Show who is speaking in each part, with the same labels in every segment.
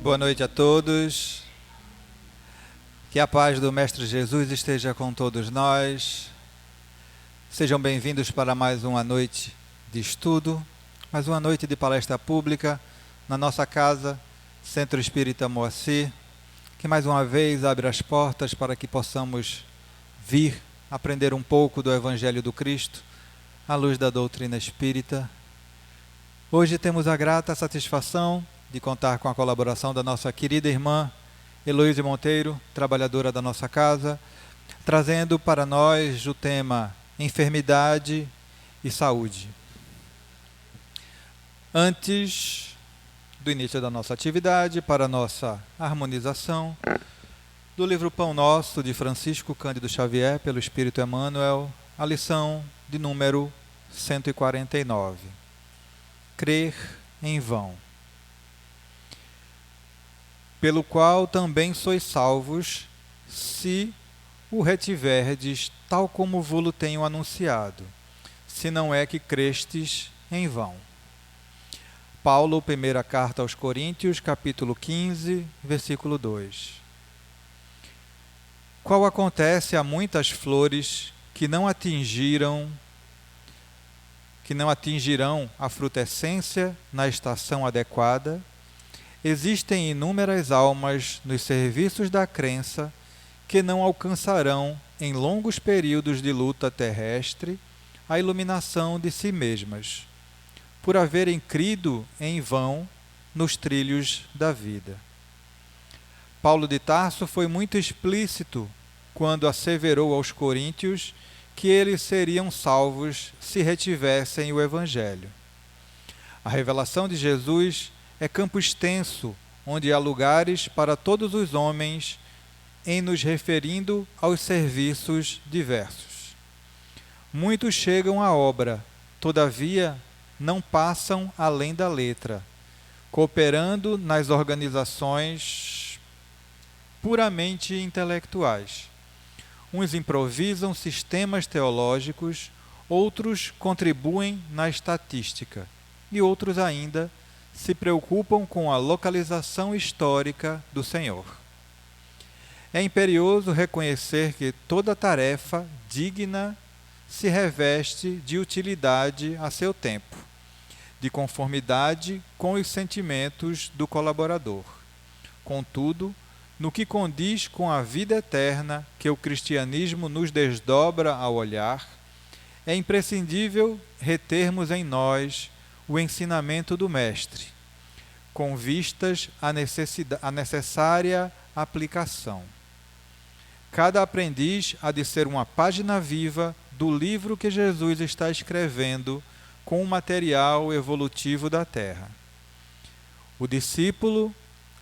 Speaker 1: Boa noite a todos. Que a paz do Mestre Jesus esteja com todos nós. Sejam bem-vindos para mais uma noite de estudo, mais uma noite de palestra pública na nossa casa, Centro Espírita Moacir, que mais uma vez abre as portas para que possamos vir aprender um pouco do Evangelho do Cristo, à luz da doutrina espírita. Hoje temos a grata satisfação de contar com a colaboração da nossa querida irmã Heloísa Monteiro, trabalhadora da nossa casa, trazendo para nós o tema enfermidade e saúde. Antes do início da nossa atividade, para a nossa harmonização, do livro Pão Nosso, de Francisco Cândido Xavier, pelo Espírito Emmanuel, a lição de número 149. Crer em vão. Pelo qual também sois salvos, se o retiverdes, tal como vo-lo tenho anunciado, se não é que crestes em vão. Paulo, primeira carta aos Coríntios, capítulo 15, versículo 2. Qual acontece a muitas flores que não atingirão a frutescência na estação adequada, existem inúmeras almas nos serviços da crença que não alcançarão, em longos períodos de luta terrestre, a iluminação de si mesmas, por haverem crido em vão nos trilhos da vida. Paulo de Tarso foi muito explícito quando asseverou aos coríntios que eles seriam salvos se retivessem o Evangelho. A revelação de Jesus é campo extenso, onde há lugares para todos os homens, em nos referindo aos serviços diversos. Muitos chegam à obra, todavia não passam além da letra, cooperando nas organizações puramente intelectuais. Uns improvisam sistemas teológicos, outros contribuem na estatística, e outros ainda se preocupam com a localização histórica do Senhor. É imperioso reconhecer que toda tarefa digna se reveste de utilidade a seu tempo, de conformidade com os sentimentos do colaborador. Contudo, no que condiz com a vida eterna que o cristianismo nos desdobra ao olhar, é imprescindível retermos em nós o ensinamento do Mestre, com vistas à necessária aplicação. Cada aprendiz há de ser uma página viva do livro que Jesus está escrevendo com o material evolutivo da Terra. O discípulo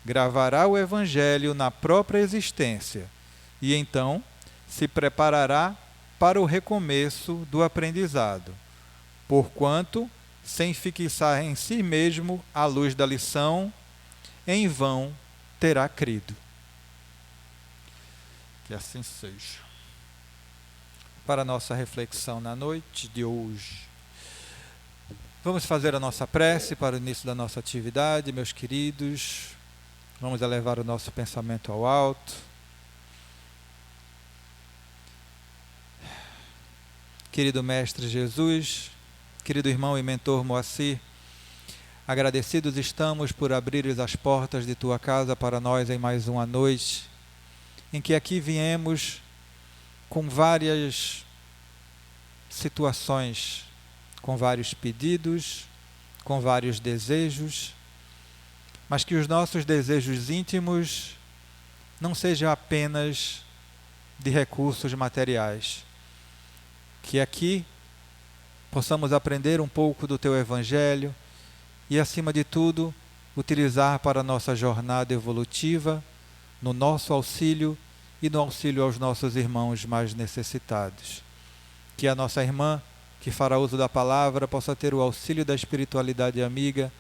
Speaker 1: gravará o Evangelho na própria existência e então se preparará para o recomeço do aprendizado, porquanto, sem fixar em si mesmo a luz da lição, em vão terá crido. Que assim seja. Para a nossa reflexão na noite de hoje, vamos fazer a nossa prece para o início da nossa atividade, meus queridos. Vamos elevar o nosso pensamento ao alto. Querido Mestre Jesus, querido irmão e mentor Moacir, agradecidos estamos por abrires as portas de tua casa para nós em mais uma noite, em que aqui viemos com várias situações, com vários pedidos, com vários desejos, mas que os nossos desejos íntimos não sejam apenas de recursos materiais, que aqui possamos aprender um pouco do Teu Evangelho e, acima de tudo, utilizar para a nossa jornada evolutiva, no nosso auxílio e no auxílio aos nossos irmãos mais necessitados. Que a nossa irmã, que fará uso da palavra, possa ter o auxílio da espiritualidade amiga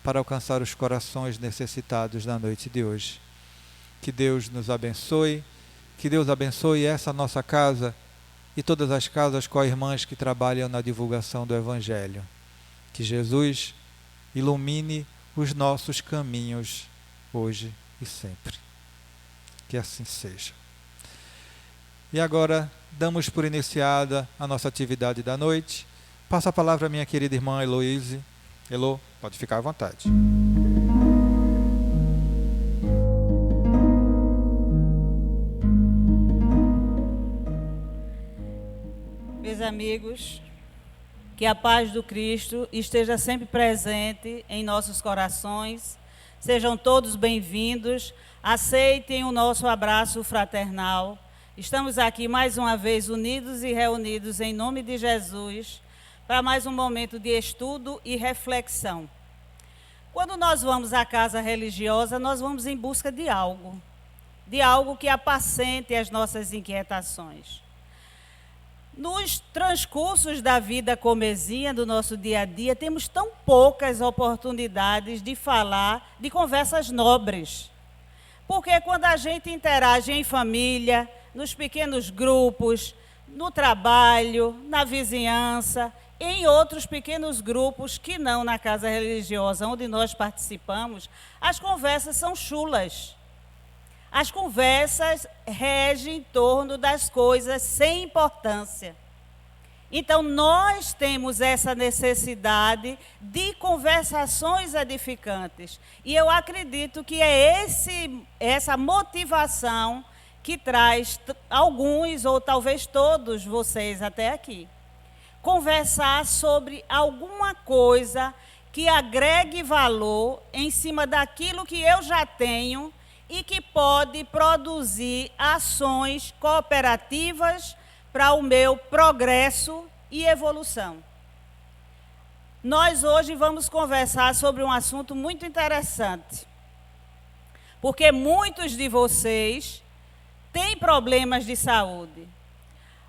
Speaker 1: para alcançar os corações necessitados na noite de hoje. Que Deus nos abençoe, que Deus abençoe essa nossa casa e todas as casas co-irmãs que trabalham na divulgação do Evangelho. Que Jesus ilumine os nossos caminhos hoje e sempre. Que assim seja. E agora, damos por iniciada a nossa atividade da noite. Passo a palavra à minha querida irmã Heloíse. Elo, pode ficar à vontade.
Speaker 2: Meus amigos, que a paz do Cristo esteja sempre presente em nossos corações. Sejam todos bem-vindos. Aceitem o nosso abraço fraternal. Estamos aqui mais uma vez unidos e reunidos em nome de Jesus para mais um momento de estudo e reflexão. Quando nós vamos à casa religiosa, nós vamos em busca de algo que apacente as nossas inquietações. Nos transcursos da vida comezinha, do nosso dia a dia, temos tão poucas oportunidades de falar de conversas nobres. Porque quando a gente interage em família, nos pequenos grupos, no trabalho, na vizinhança, em outros pequenos grupos que não na casa religiosa onde nós participamos, as conversas são chulas. As conversas regem em torno das coisas sem importância. Então, nós temos essa necessidade de conversações edificantes. E eu acredito que é essa motivação que traz alguns, ou talvez todos vocês até aqui. Conversar sobre alguma coisa que agregue valor em cima daquilo que eu já tenho e que pode produzir ações cooperativas para o meu progresso e evolução. Nós hoje vamos conversar sobre um assunto muito interessante, porque muitos de vocês têm problemas de saúde.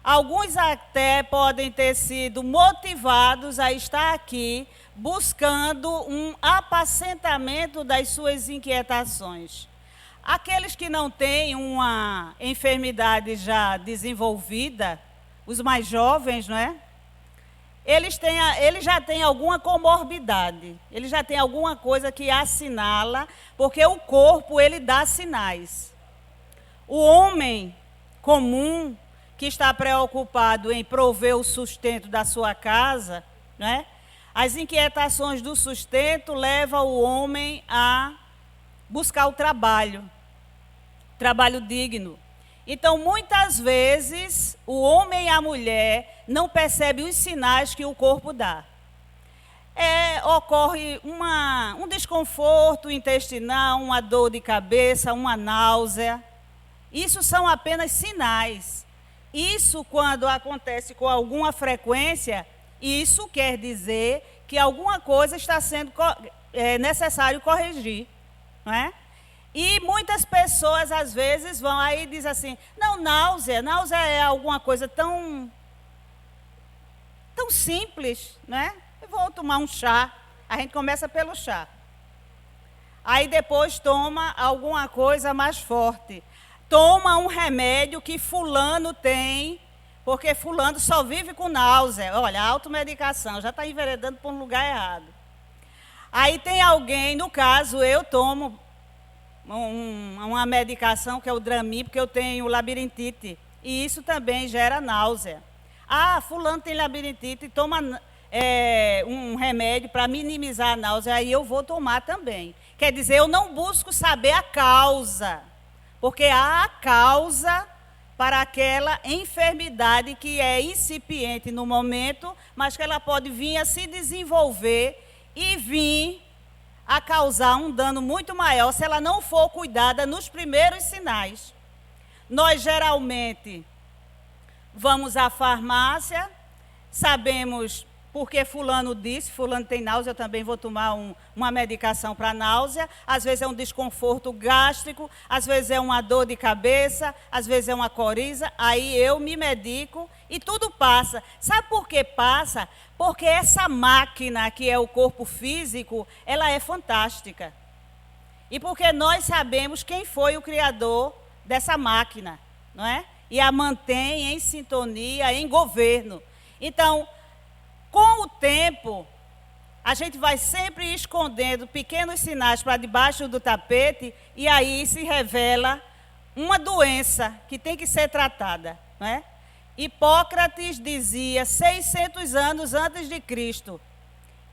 Speaker 2: Alguns até podem ter sido motivados a estar aqui buscando um apacentamento das suas inquietações. Aqueles que não têm uma enfermidade já desenvolvida, os mais jovens, não é? Eles já têm alguma comorbidade, eles já têm alguma coisa que assinala, porque o corpo, ele dá sinais. O homem comum, que está preocupado em prover o sustento da sua casa, não é? As inquietações do sustento levam o homem a buscar o trabalho digno. Então, muitas vezes, o homem e a mulher não percebem os sinais que o corpo dá. Ocorre um desconforto intestinal, uma dor de cabeça, uma náusea. Isso são apenas sinais. Isso, quando acontece com alguma frequência, isso quer dizer que alguma coisa está sendo necessário corrigir, não é? E muitas pessoas, às vezes, vão aí e dizem assim, não, náusea é alguma coisa tão simples, né? Eu vou tomar um chá, a gente começa pelo chá. Aí depois toma alguma coisa mais forte. Toma um remédio que fulano tem, porque fulano só vive com náusea. Olha, automedicação, já está enveredando para um lugar errado. Aí tem alguém, no caso, eu tomo uma medicação que é o Dramin, porque eu tenho labirintite. E isso também gera náusea. Fulano tem labirintite, toma um remédio para minimizar a náusea, aí eu vou tomar também. Quer dizer, eu não busco saber a causa, porque há a causa para aquela enfermidade que é incipiente no momento, mas que ela pode vir a se desenvolver e vir a causar um dano muito maior se ela não for cuidada nos primeiros sinais. Nós, geralmente, vamos à farmácia, sabemos porque fulano disse, fulano tem náusea, eu também vou tomar uma medicação para náusea. Às vezes é um desconforto gástrico, às vezes é uma dor de cabeça, às vezes é uma coriza, aí eu me medico e tudo passa. Sabe por que passa? Porque essa máquina que é o corpo físico, ela é fantástica. E porque nós sabemos quem foi o criador dessa máquina, não é? E a mantém em sintonia, em governo. Então, com o tempo, a gente vai sempre escondendo pequenos sinais para debaixo do tapete e aí se revela uma doença que tem que ser tratada, não é? Hipócrates dizia 600 anos antes de Cristo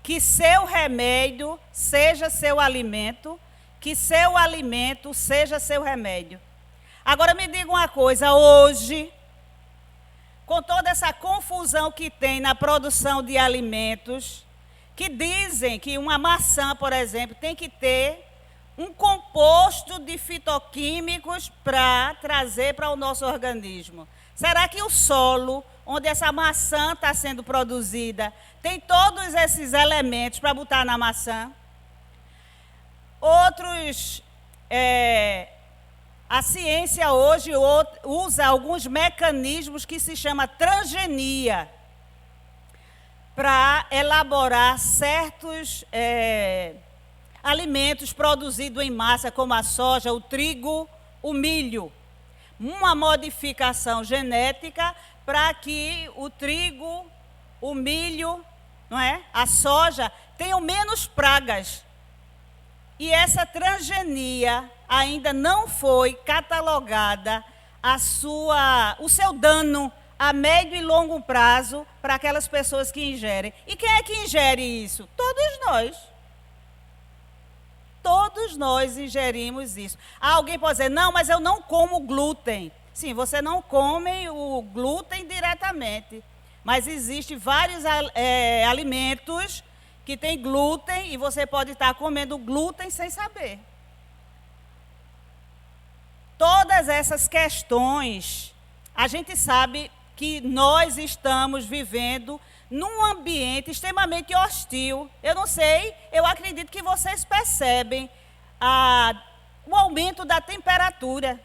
Speaker 2: que seu remédio seja seu alimento, que seu alimento seja seu remédio. Agora me diga uma coisa, hoje, com toda essa confusão que tem na produção de alimentos, que dizem que uma maçã, por exemplo, tem que ter um composto de fitoquímicos para trazer para o nosso organismo. Será que o solo, onde essa maçã está sendo produzida, tem todos esses elementos para botar na maçã? A ciência hoje usa alguns mecanismos que se chama transgenia para elaborar certos alimentos produzidos em massa, como a soja, o trigo, o milho. Uma modificação genética para que o trigo, o milho, não é? A soja tenham menos pragas. E essa transgenia ainda não foi catalogada o seu dano a médio e longo prazo para aquelas pessoas que ingerem. E quem é que ingere isso? Todos nós. Todos nós ingerimos isso. Alguém pode dizer, não, mas eu não como glúten. Sim, você não come o glúten diretamente, mas existem vários alimentos que têm glúten e você pode estar comendo glúten sem saber. Todas essas questões, a gente sabe que nós estamos vivendo num ambiente extremamente hostil. Eu não sei, eu acredito que vocês percebem o aumento da temperatura.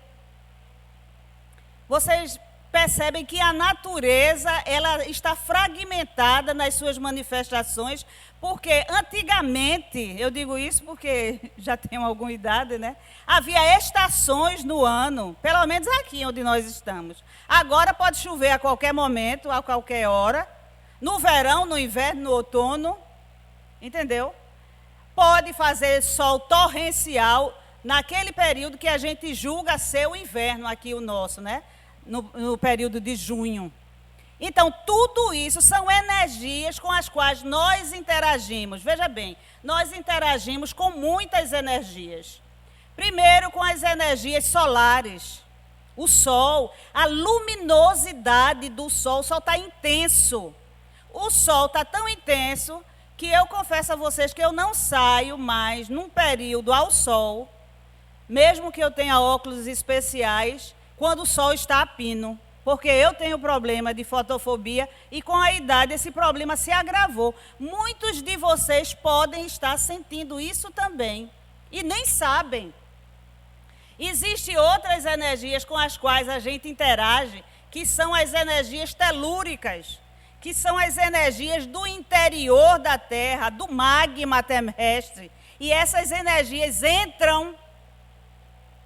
Speaker 2: Vocês percebem que a natureza ela está fragmentada nas suas manifestações, porque antigamente, eu digo isso porque já tenho alguma idade, né? Havia estações no ano, pelo menos aqui onde nós estamos. Agora pode chover a qualquer momento, a qualquer hora. No verão, no inverno, no outono, entendeu? Pode fazer sol torrencial naquele período que a gente julga ser o inverno aqui o nosso, né? No período de junho. Então, tudo isso são energias com as quais nós interagimos. Veja bem, nós interagimos com muitas energias. Primeiro, com as energias solares. O sol, a luminosidade do sol, o sol está intenso. O sol está tão intenso que eu confesso a vocês que eu não saio mais num período ao sol, mesmo que eu tenha óculos especiais, quando o sol está a pino, porque eu tenho problema de fotofobia e com a idade esse problema se agravou. Muitos de vocês podem estar sentindo isso também e nem sabem. Existem outras energias com as quais a gente interage, que são as energias telúricas, que são as energias do interior da Terra, do magma terrestre. E essas energias entram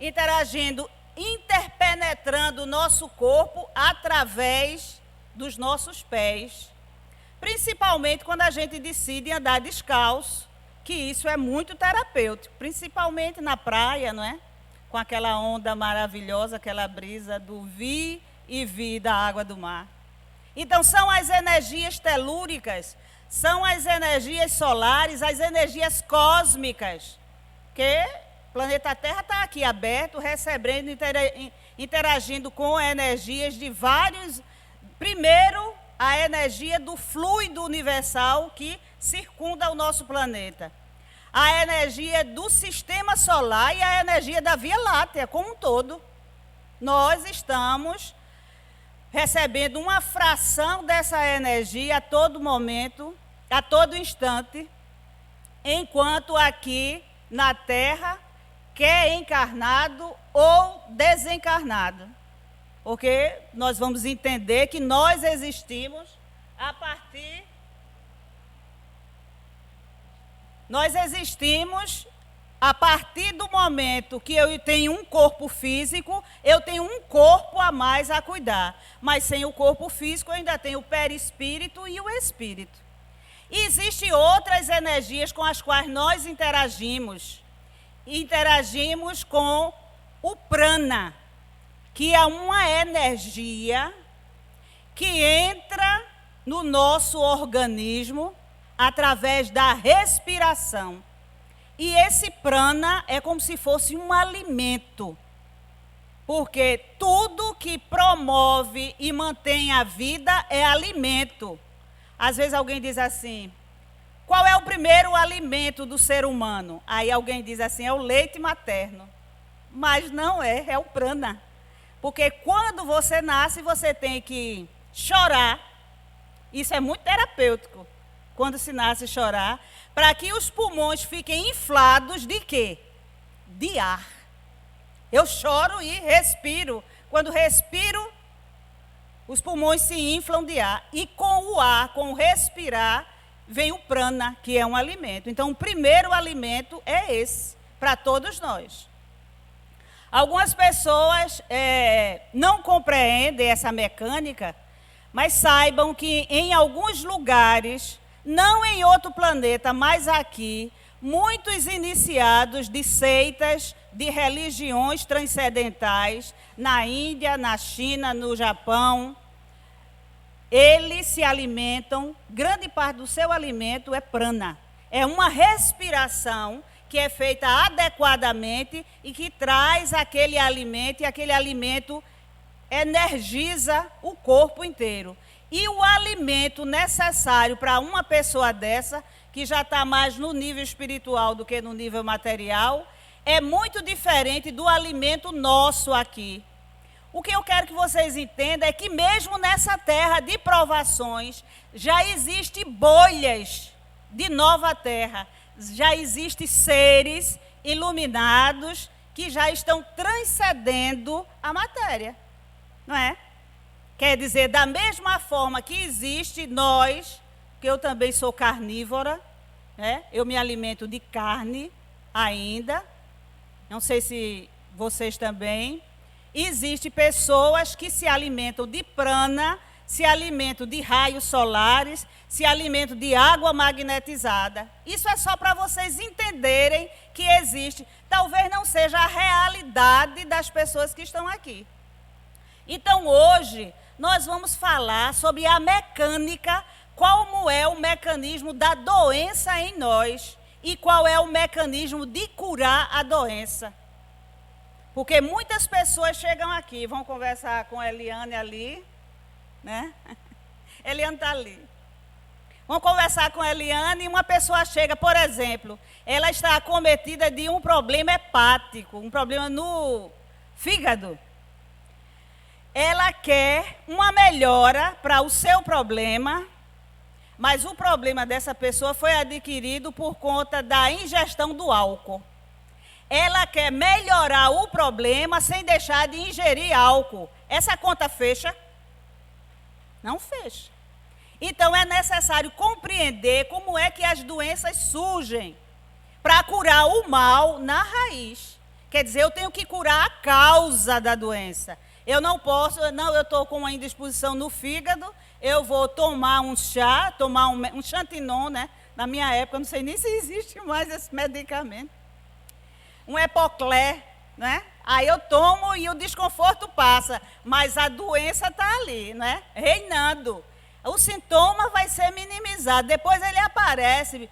Speaker 2: interagindo, interpenetrando o nosso corpo através dos nossos pés. Principalmente quando a gente decide andar descalço, que isso é muito terapêutico, principalmente na praia, não é? Com aquela onda maravilhosa, aquela brisa do vi e vi da água do mar. Então, são as energias telúricas, são as energias solares, as energias cósmicas, que o planeta Terra está aqui aberto, recebendo, interagindo com energias de vários. Primeiro, a energia do fluido universal que circunda o nosso planeta. A energia do sistema solar e a energia da Via Láctea como um todo. Nós estamos recebendo uma fração dessa energia a todo momento, a todo instante, enquanto aqui na Terra, quer encarnado ou desencarnado. Porque nós vamos entender que nós existimos a partir... Nós existimos a partir do momento que eu tenho um corpo físico, eu tenho um corpo a mais a cuidar. Mas sem o corpo físico, eu ainda tenho o perispírito e o espírito. E existem outras energias com as quais nós interagimos. Interagimos com o prana, que é uma energia que entra no nosso organismo através da respiração. E esse prana é como se fosse um alimento, porque tudo que promove e mantém a vida é alimento. Às vezes alguém diz assim, qual é o primeiro alimento do ser humano? Aí alguém diz assim, é o leite materno. Mas não é, é o prana. Porque quando você nasce, você tem que chorar. Isso é muito terapêutico, quando se nasce chorar, para que os pulmões fiquem inflados de quê? De ar. Eu choro e respiro. Quando respiro, os pulmões se inflam de ar. E com o ar, com o respirar, vem o prana, que é um alimento. Então, o primeiro alimento é esse, para todos nós. Algumas pessoas não compreendem essa mecânica, mas saibam que em alguns lugares, não em outro planeta, mas aqui, muitos iniciados de seitas, de religiões transcendentais, na Índia, na China, no Japão, eles se alimentam, grande parte do seu alimento é prana. É uma respiração que é feita adequadamente e que traz aquele alimento, e aquele alimento energiza o corpo inteiro. E o alimento necessário para uma pessoa dessa, que já está mais no nível espiritual do que no nível material, é muito diferente do alimento nosso aqui. O que eu quero que vocês entendam é que mesmo nessa terra de provações, já existem bolhas de nova terra, já existem seres iluminados que já estão transcendendo a matéria, não é? Quer dizer, da mesma forma que existe nós, que eu também sou carnívora, né? Eu me alimento de carne ainda, não sei se vocês também. Existem pessoas que se alimentam de prana, se alimentam de raios solares, se alimentam de água magnetizada. Isso é só para vocês entenderem que existe. Talvez não seja a realidade das pessoas que estão aqui. Então, hoje, nós vamos falar sobre a mecânica, como é o mecanismo da doença em nós e qual é o mecanismo de curar a doença. Porque muitas pessoas chegam aqui, vão conversar com a Eliane ali, né? Eliane está ali. Vão conversar com a Eliane e uma pessoa chega, por exemplo, ela está acometida de um problema hepático, um problema no fígado. Ela quer uma melhora para o seu problema, mas o problema dessa pessoa foi adquirido por conta da ingestão do álcool. Ela quer melhorar o problema sem deixar de ingerir álcool. Essa conta fecha? Não fecha. Então é necessário compreender como é que as doenças surgem para curar o mal na raiz. Quer dizer, eu tenho que curar a causa da doença. Eu não posso, não, eu estou com uma indisposição no fígado, eu vou tomar um chá, tomar um Xantinon, né? Na minha época, não sei nem se existe mais esse medicamento. Um Epocler, né? Aí eu tomo e o desconforto passa, mas a doença está ali, né? Reinando. O sintoma vai ser minimizado, depois ele aparece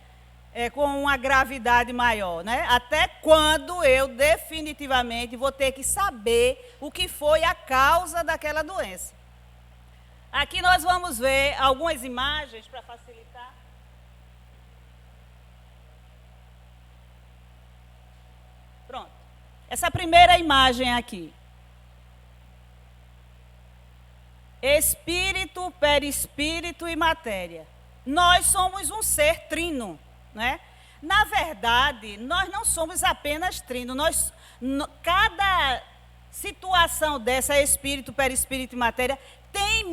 Speaker 2: com uma gravidade maior, né? Até quando eu definitivamente vou ter que saber o que foi a causa daquela doença. Aqui nós vamos ver algumas imagens para facilitar. Pronto. Essa primeira imagem aqui. Espírito, perispírito e matéria. Nós somos um ser trino, né? Na verdade, nós não somos apenas trino. Cada situação dessa, espírito, perispírito e matéria, tem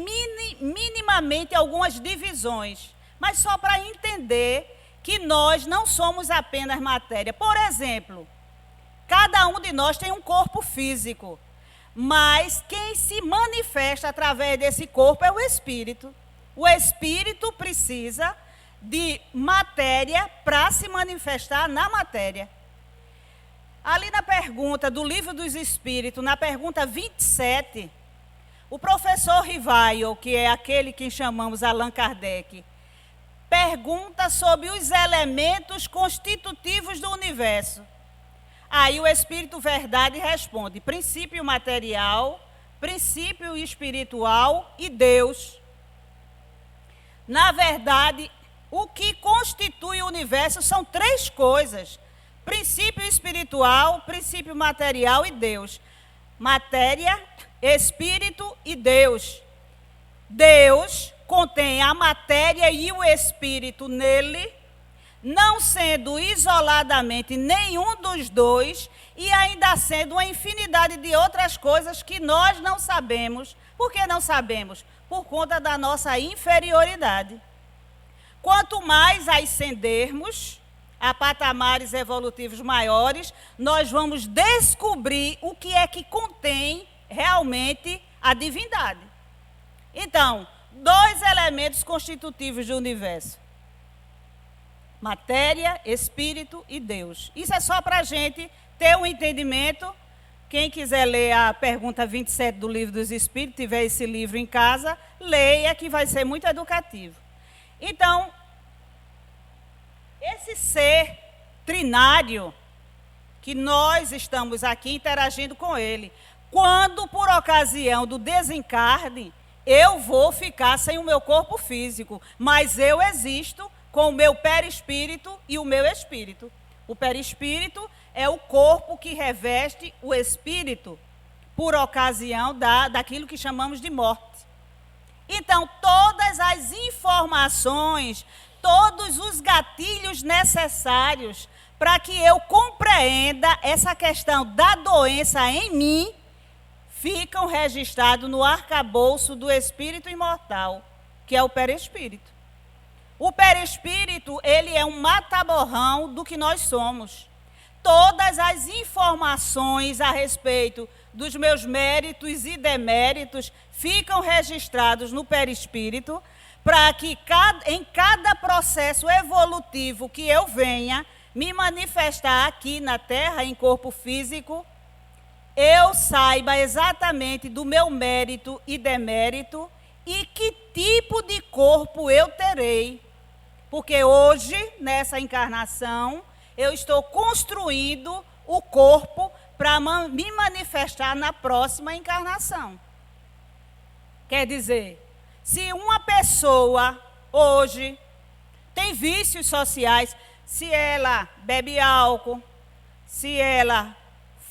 Speaker 2: minimamente algumas divisões. Mas só para entender que nós não somos apenas matéria. Por exemplo, cada um de nós tem um corpo físico. Mas quem se manifesta através desse corpo é o espírito. O espírito precisa de matéria para se manifestar na matéria. Ali na pergunta do Livro dos Espíritos, na pergunta 27, o professor Rivail, que é aquele que chamamos Allan Kardec, pergunta sobre os elementos constitutivos do universo. Aí o Espírito Verdade responde: princípio material, princípio espiritual e Deus. Na verdade, o que constitui o universo são três coisas: princípio espiritual, princípio material e Deus. Matéria, espírito e Deus. Deus contém a matéria e o espírito nele, não sendo isoladamente nenhum dos dois e ainda sendo uma infinidade de outras coisas que nós não sabemos. Por que não sabemos? Por conta da nossa inferioridade. Quanto mais ascendermos a patamares evolutivos maiores, nós vamos descobrir o que é que contém realmente a divindade. Então, dois elementos constitutivos do universo: matéria, espírito e Deus. Isso é só para a gente ter um entendimento. Quem quiser ler a pergunta 27 do Livro dos Espíritos, tiver esse livro em casa, leia, que vai ser muito educativo. Então, esse ser trinário, que nós estamos aqui interagindo com ele, quando por ocasião do desencarne, eu vou ficar sem o meu corpo físico, mas eu existo com o meu perispírito e o meu espírito. O perispírito é o corpo que reveste o espírito por ocasião daquilo que chamamos de morte. Então, todas as informações, todos os gatilhos necessários para que eu compreenda essa questão da doença em mim, ficam registrados no arcabouço do espírito imortal, que é o perispírito. O perispírito, ele é um mata-borrão do que nós somos. Todas as informações a respeito dos meus méritos e deméritos ficam registrados no perispírito, para que em cada processo evolutivo que eu venha me manifestar aqui na Terra, em corpo físico, eu saiba exatamente do meu mérito e demérito e que tipo de corpo eu terei. Porque hoje, nessa encarnação, eu estou construindo o corpo para me manifestar na próxima encarnação. Quer dizer, se uma pessoa hoje tem vícios sociais, se ela bebe álcool, se ela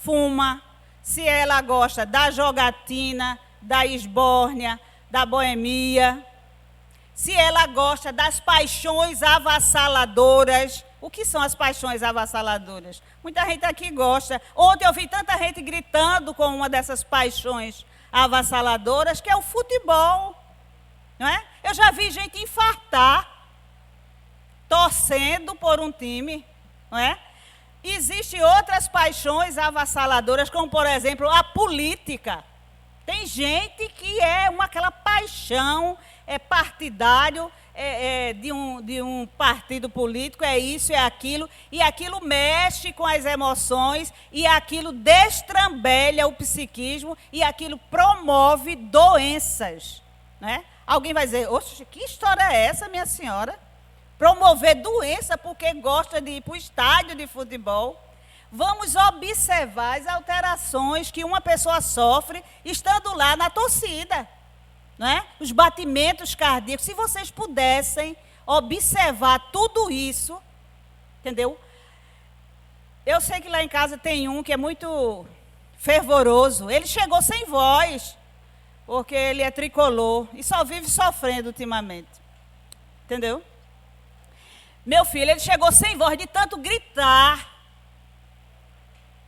Speaker 2: fuma, se ela gosta da jogatina, da esbórnia, da boemia, se ela gosta das paixões avassaladoras. O que são as paixões avassaladoras? Muita gente aqui gosta. Ontem eu vi tanta gente gritando com uma dessas paixões avassaladoras, que é o futebol. Não é? Eu já vi gente infartar torcendo por um time. Não é? Existem outras paixões avassaladoras, como, por exemplo, a política. Tem gente que é aquela paixão partidário, de um partido político, é isso, é aquilo, e aquilo mexe com as emoções, e aquilo destrambelha o psiquismo, e aquilo promove doenças. Né? Alguém vai dizer: oxe, que história é essa, minha senhora? Promover doença porque gosta de ir para o estádio de futebol. Vamos observar as alterações que uma pessoa sofre estando lá na torcida. Não é? Os batimentos cardíacos. Se vocês pudessem observar tudo isso, entendeu? Eu sei que lá em casa tem um que é muito fervoroso. Ele chegou sem voz, porque ele é tricolor e só vive sofrendo ultimamente. Entendeu? Meu filho, ele chegou sem voz de tanto gritar.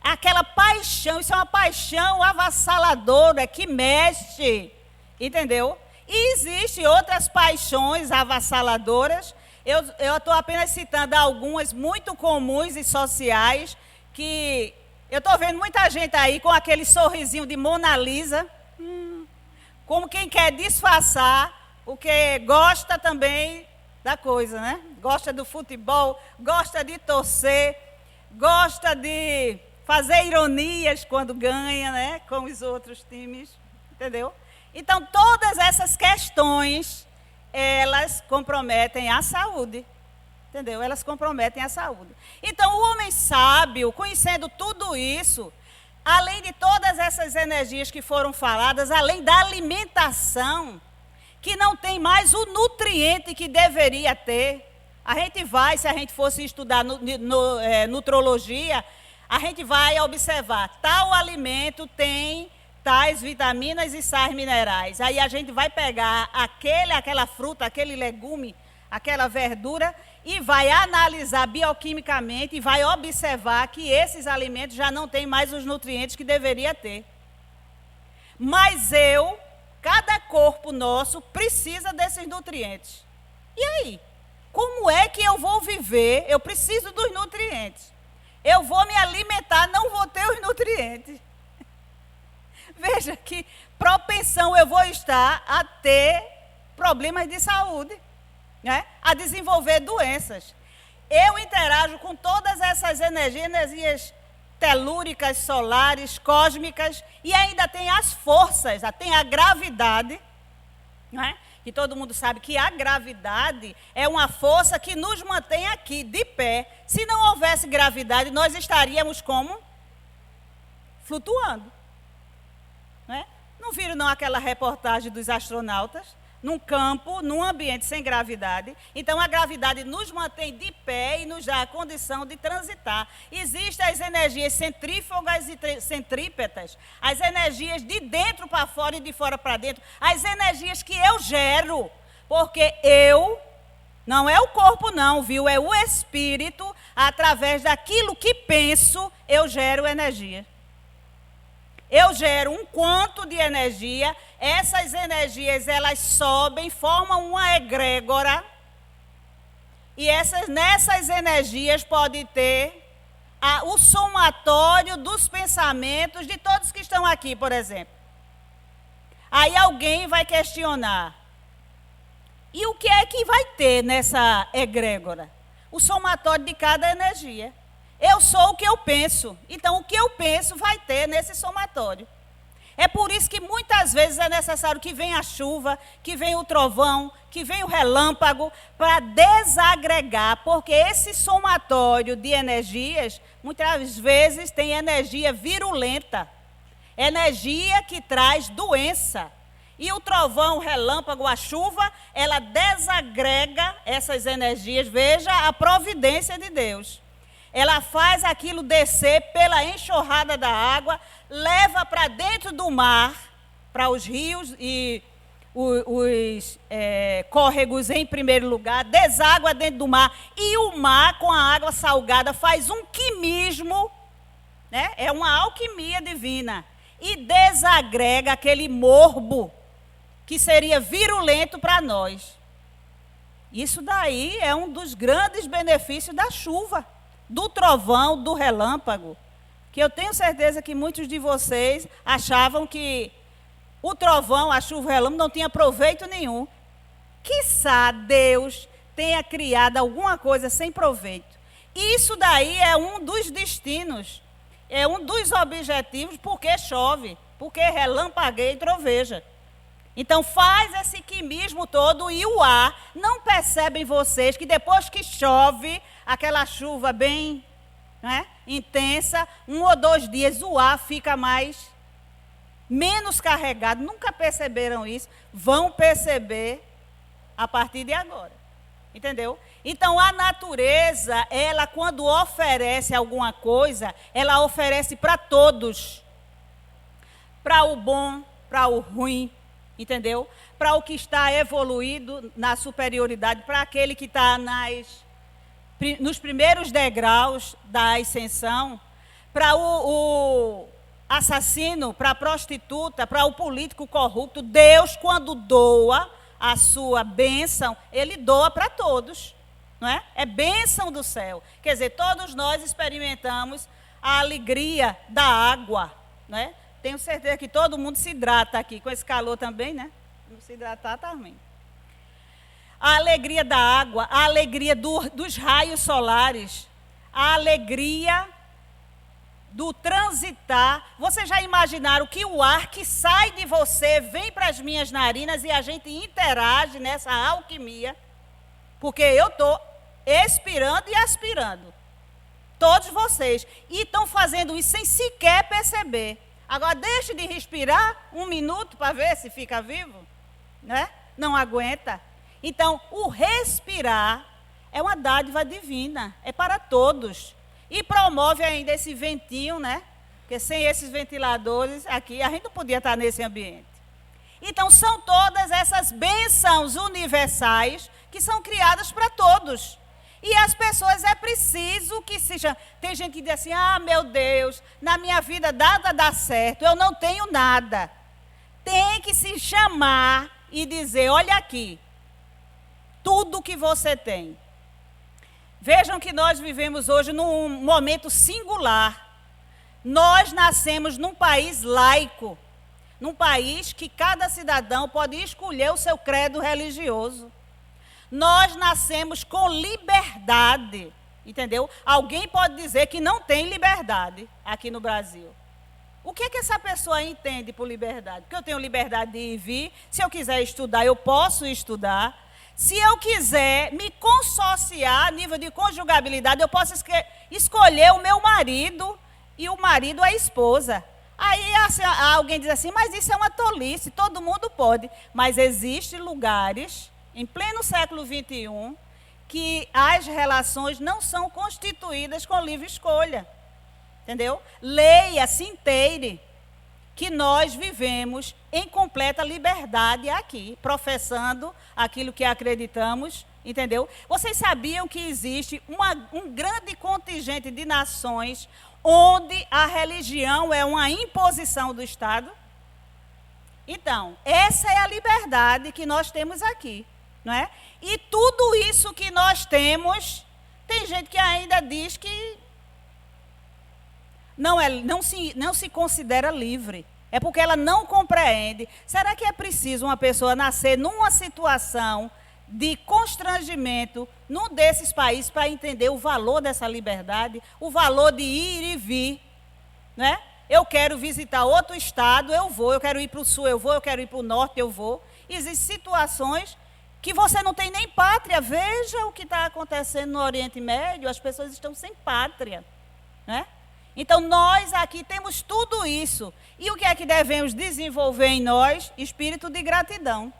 Speaker 2: Aquela paixão, isso é uma paixão avassaladora que mexe, entendeu? E existem outras paixões avassaladoras. Eu estou apenas citando algumas muito comuns e sociais, que eu estou vendo muita gente aí com aquele sorrisinho de Mona Lisa, como quem quer disfarçar o que gosta também da coisa, né? Gosta do futebol, gosta de torcer, gosta de fazer ironias quando ganha, né? Com os outros times, entendeu? Então, todas essas questões, elas comprometem a saúde. Entendeu? Elas comprometem a saúde. Então, o homem sábio, conhecendo tudo isso, além de todas essas energias que foram faladas, além da alimentação, que não tem mais o nutriente que deveria ter. A gente vai, se a gente fosse estudar nutrologia, a gente vai observar, tal alimento tem tais vitaminas e sais minerais. Aí a gente vai pegar aquela fruta, aquele legume, aquela verdura, e vai analisar bioquimicamente e vai observar que esses alimentos já não têm mais os nutrientes que deveria ter. Mas cada corpo nosso precisa desses nutrientes. E aí? Como é que eu vou viver? Eu preciso dos nutrientes. Eu vou me alimentar, não vou ter os nutrientes. Veja que propensão eu vou estar a ter problemas de saúde, né? A desenvolver doenças. Eu interajo com todas essas energias telúricas, solares, cósmicas, e ainda tem as forças, tem a gravidade, né? Que todo mundo sabe que a gravidade é uma força que nos mantém aqui, de pé. Se não houvesse gravidade, nós estaríamos como? Flutuando. Né? Não viram não aquela reportagem dos astronautas? Num campo, num ambiente sem gravidade. Então, a gravidade nos mantém de pé e nos dá a condição de transitar. Existem as energias centrífugas e centrípetas, as energias de dentro para fora e de fora para dentro, as energias que eu gero, porque não é o corpo não, viu? É o espírito, através daquilo que penso, eu gero energia. Eu gero um quanto de energia, essas energias elas sobem, formam uma egrégora, e nessas energias pode ter o somatório dos pensamentos de todos que estão aqui, por exemplo. Aí alguém vai questionar, e o que é que vai ter nessa egrégora? O somatório de cada energia. Eu sou o que eu penso, então o que eu penso vai ter nesse somatório. É por isso que muitas vezes é necessário que venha a chuva, que venha o trovão, que venha o relâmpago, para desagregar, porque esse somatório de energias, muitas vezes tem energia virulenta, energia que traz doença. E o trovão, o relâmpago, a chuva, ela desagrega essas energias. Veja a providência de Deus. Ela faz aquilo descer pela enxurrada da água, leva para dentro do mar, para os rios e os córregos em primeiro lugar, deságua dentro do mar, e o mar com a água salgada faz um quimismo, né? É uma alquimia divina, e desagrega aquele morbo que seria virulento para nós. Isso daí é um dos grandes benefícios da chuva, do trovão, do relâmpago, que eu tenho certeza que muitos de vocês achavam que o trovão, a chuva, o relâmpago não tinha proveito nenhum. Quiçá Deus tenha criado alguma coisa sem proveito. Isso daí é um dos destinos, é um dos objetivos, porque chove, porque relampagueia e troveja. Então faz esse quimismo todo e o ar, não percebem vocês que depois que chove, aquela chuva bem, né, intensa, 1 ou 2 dias o ar fica menos carregado. Nunca perceberam isso? Vão perceber a partir de agora. Entendeu? Então a natureza, ela quando oferece alguma coisa, ela oferece para todos. Para o bom, para o ruim. Entendeu? Para o que está evoluído na superioridade, para aquele que está nos primeiros degraus da ascensão, para o assassino, para a prostituta, para o político corrupto. Deus, quando doa a sua bênção, ele doa para todos. Não é? É bênção do céu. Quer dizer, todos nós experimentamos a alegria da água, não é? Tenho certeza que todo mundo se hidrata aqui, com esse calor também, né? Não se hidratar, tá ruim. a alegria da água, a alegria dos raios solares, a alegria do transitar. Vocês já imaginaram que o ar que sai de você vem para as minhas narinas e a gente interage nessa alquimia? Porque eu estou expirando e aspirando. Todos vocês. E estão fazendo isso sem sequer perceber. Agora, deixe de respirar 1 minuto para ver se fica vivo. Né? Não aguenta. Então, o respirar é uma dádiva divina. É para todos. E promove ainda esse ventinho, né? Porque sem esses ventiladores aqui, a gente não podia estar nesse ambiente. Então, são todas essas bênçãos universais que são criadas para todos. E as pessoas é preciso que sejam... Tem gente que diz assim, meu Deus, na minha vida nada dá certo, eu não tenho nada. Tem que se chamar e dizer, olha aqui, tudo que você tem. Vejam que nós vivemos hoje num momento singular. Nós nascemos num país laico, num país que cada cidadão pode escolher o seu credo religioso. Nós nascemos com liberdade, entendeu? Alguém pode dizer que não tem liberdade aqui no Brasil. O que é que essa pessoa entende por liberdade? Porque eu tenho liberdade de ir e vir, se eu quiser estudar, eu posso estudar. Se eu quiser me consociar a nível de conjugabilidade, eu posso escolher o meu marido e o marido a esposa. Aí alguém diz assim, mas isso é uma tolice, todo mundo pode. Mas existem lugares, em pleno século XXI, que as relações não são constituídas com livre escolha. Entendeu? Leia, se inteire, que nós vivemos em completa liberdade aqui, professando aquilo que acreditamos, entendeu? Vocês sabiam que existe um grande contingente de nações onde a religião é uma imposição do Estado? Então, essa é a liberdade que nós temos aqui, não é? E tudo isso que nós temos, tem gente que ainda diz que não se considera livre. É porque ela não compreende. Será que é preciso uma pessoa nascer numa situação de constrangimento num desses países para entender o valor dessa liberdade, o valor de ir e vir? Né? Eu quero visitar outro estado, eu vou. Eu quero ir para o sul, eu vou. Eu quero ir para o norte, eu vou. Existem situações que você não tem nem pátria. Veja o que está acontecendo no Oriente Médio. As pessoas estão sem pátria. Né? Então, nós aqui temos tudo isso. E o que é que devemos desenvolver em nós? Espírito de gratidão.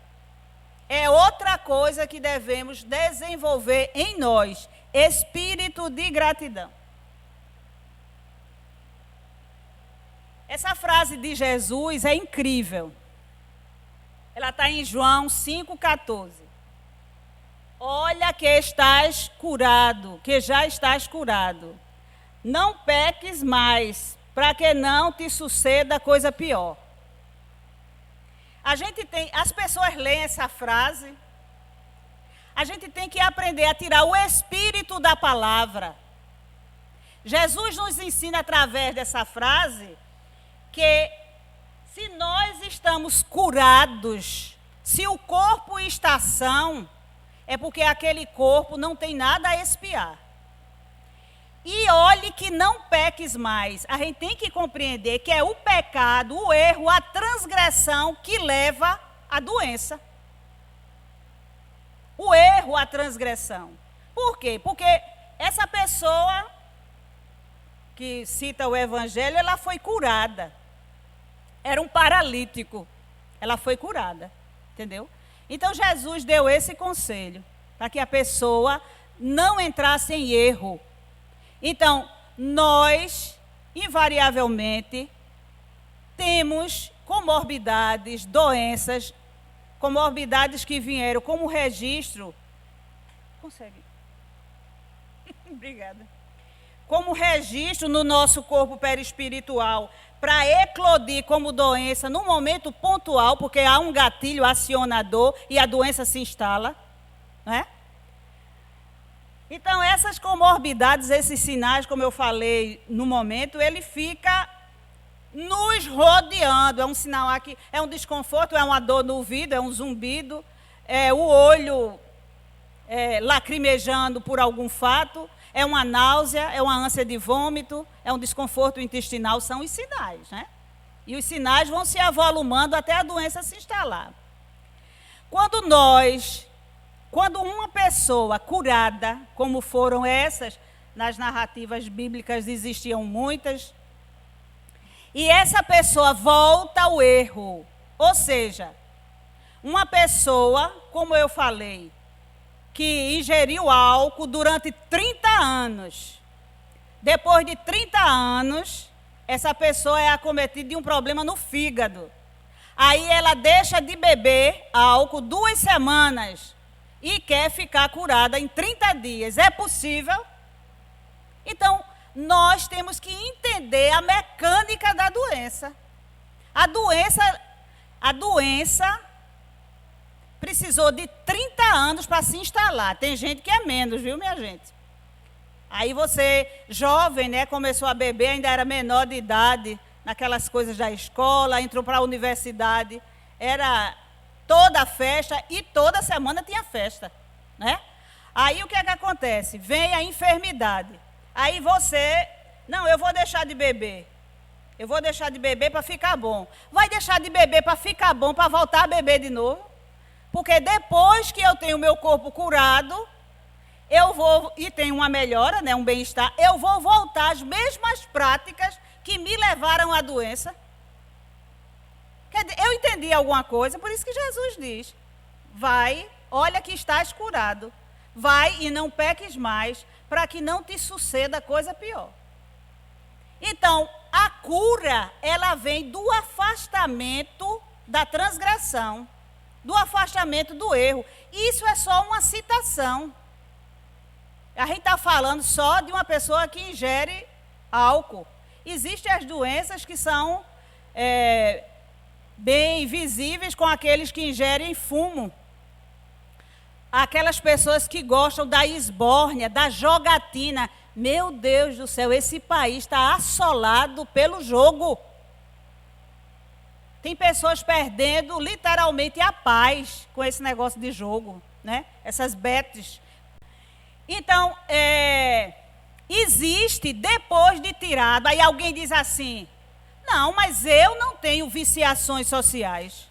Speaker 2: É outra coisa que devemos desenvolver em nós. Espírito de gratidão. Essa frase de Jesus é incrível. Ela está em João 5,14. Olha que estás curado, que já estás curado. Não peques mais, para que não te suceda coisa pior. As pessoas leem essa frase, a gente tem que aprender a tirar o espírito da palavra. Jesus nos ensina através dessa frase que se nós estamos curados, se o corpo está são, é porque aquele corpo não tem nada a expiar. E olhe que não peques mais. A gente tem que compreender que é o pecado, o erro, a transgressão que leva à doença. O erro, a transgressão. Por quê? Porque essa pessoa que cita o Evangelho, ela foi curada. Era um paralítico. Ela foi curada. Entendeu? Então, Jesus deu esse conselho para que a pessoa não entrasse em erro. Então, nós, invariavelmente, temos comorbidades, doenças, comorbidades que vieram como registro. Consegue? Obrigada. Como registro no nosso corpo perispiritual, para eclodir como doença num momento pontual, porque há um gatilho acionador e a doença se instala, né? Então, essas comorbidades, esses sinais, como eu falei no momento, ele fica nos rodeando. É um sinal aqui, é um desconforto, é uma dor no ouvido, é um zumbido, é o olho lacrimejando por algum fato, é uma náusea, é uma ânsia de vômito, é um desconforto intestinal, são os sinais, né? E os sinais vão se avolumando até a doença se instalar. Quando uma pessoa curada, como foram essas, nas narrativas bíblicas existiam muitas, e essa pessoa volta ao erro, ou seja, uma pessoa, como eu falei, que ingeriu álcool durante 30 anos. Depois de 30 anos, essa pessoa é acometida de um problema no fígado. Aí ela deixa de beber álcool 2 semanas e quer ficar curada em 30 dias. É possível? Então, nós temos que entender a mecânica da doença. A doença precisou de 30 anos para se instalar. Tem gente que é menos, viu, minha gente? Aí você, jovem, né, começou a beber, ainda era menor de idade, naquelas coisas da escola, entrou para a universidade, era toda festa e toda semana tinha festa, né? Aí o que é que acontece? Vem a enfermidade. Aí você, não, eu vou deixar de beber. Eu vou deixar de beber para ficar bom. Vai deixar de beber para ficar bom, para voltar a beber de novo? Porque depois que eu tenho meu corpo curado, eu vou, e tenho uma melhora, né, um bem-estar, eu vou voltar às mesmas práticas que me levaram à doença. Quer dizer, eu entendi alguma coisa, por isso que Jesus diz, vai, olha que estás curado, vai e não peques mais, para que não te suceda coisa pior. Então, a cura, ela vem do afastamento da transgressão, do afastamento do erro. Isso é só uma citação. A gente está falando só de uma pessoa que ingere álcool. Existem as doenças que são bem visíveis com aqueles que ingerem fumo. Aquelas pessoas que gostam da esbórnia, da jogatina. Meu Deus do céu, esse país está assolado pelo jogo. Tem pessoas perdendo literalmente a paz com esse negócio de jogo, né? Essas bets. Então, existe, depois de tirado, aí alguém diz assim, não, mas eu não tenho viciações sociais.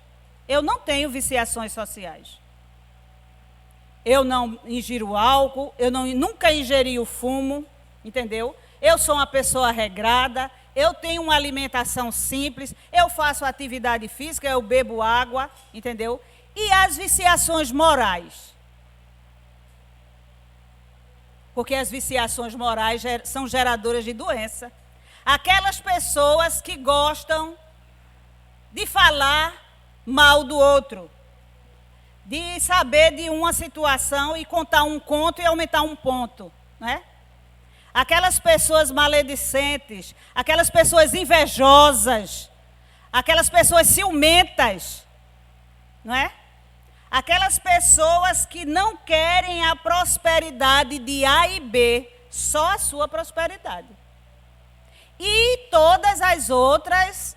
Speaker 2: Eu não tenho viciações sociais. Eu não ingiro álcool, eu nunca ingeri o fumo, entendeu? Eu sou uma pessoa regrada, eu tenho uma alimentação simples, eu faço atividade física, eu bebo água, entendeu? E as viciações morais? Porque as viciações morais são geradoras de doença. Aquelas pessoas que gostam de falar mal do outro, de saber de uma situação e contar um conto e aumentar um ponto, né? Aquelas pessoas maledicentes, aquelas pessoas invejosas, aquelas pessoas ciumentas, não é? Aquelas pessoas que não querem a prosperidade de A e B, só a sua prosperidade. E todas as outras,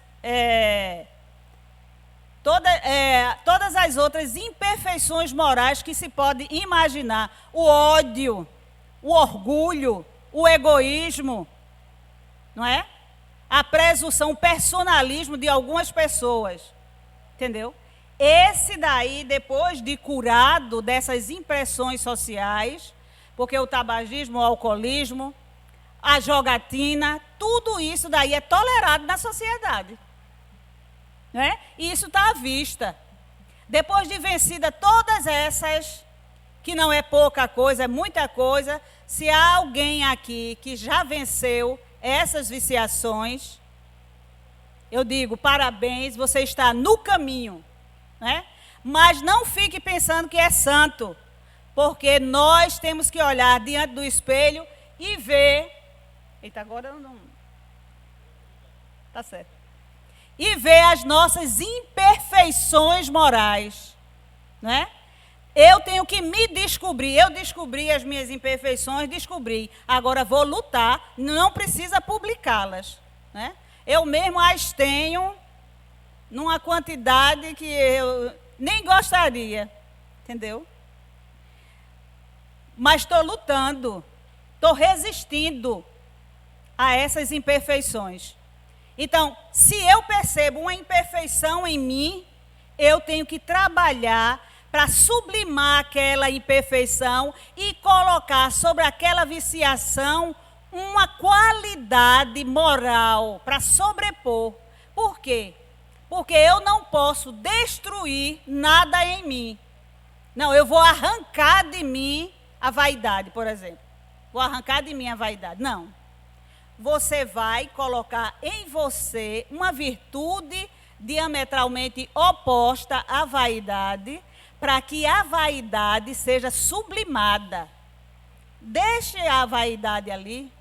Speaker 2: todas as outras imperfeições morais que se pode imaginar. O ódio, o orgulho, o egoísmo, não é? A presunção, o personalismo de algumas pessoas, entendeu? Esse daí, depois de curado dessas impressões sociais, porque o tabagismo, o alcoolismo, a jogatina, tudo isso daí é tolerado na sociedade, não é? E isso está à vista. Depois de vencida todas essas, que não é pouca coisa, é muita coisa, se há alguém aqui que já venceu essas viciações, eu digo, parabéns, você está no caminho, né? Mas não fique pensando que é santo, porque nós temos que olhar diante do espelho e ver. Eita, agora eu não. Tá certo. E ver as nossas imperfeições morais, né? Eu tenho que me descobrir. Eu descobri as minhas imperfeições, descobri. Agora vou lutar, não precisa publicá-las, né? Eu mesmo as tenho numa quantidade que eu nem gostaria, entendeu? mas estou lutando, estou resistindo a essas imperfeições. Então, se eu percebo uma imperfeição em mim, eu tenho que trabalhar para sublimar aquela imperfeição e colocar sobre aquela viciação uma qualidade moral para sobrepor. Por quê? Porque eu não posso destruir nada em mim. Não, eu vou arrancar de mim a vaidade, por exemplo. Vou arrancar de mim a vaidade. Não. Você vai colocar em você uma virtude diametralmente oposta à vaidade, para que a vaidade seja sublimada. Deixe a vaidade ali,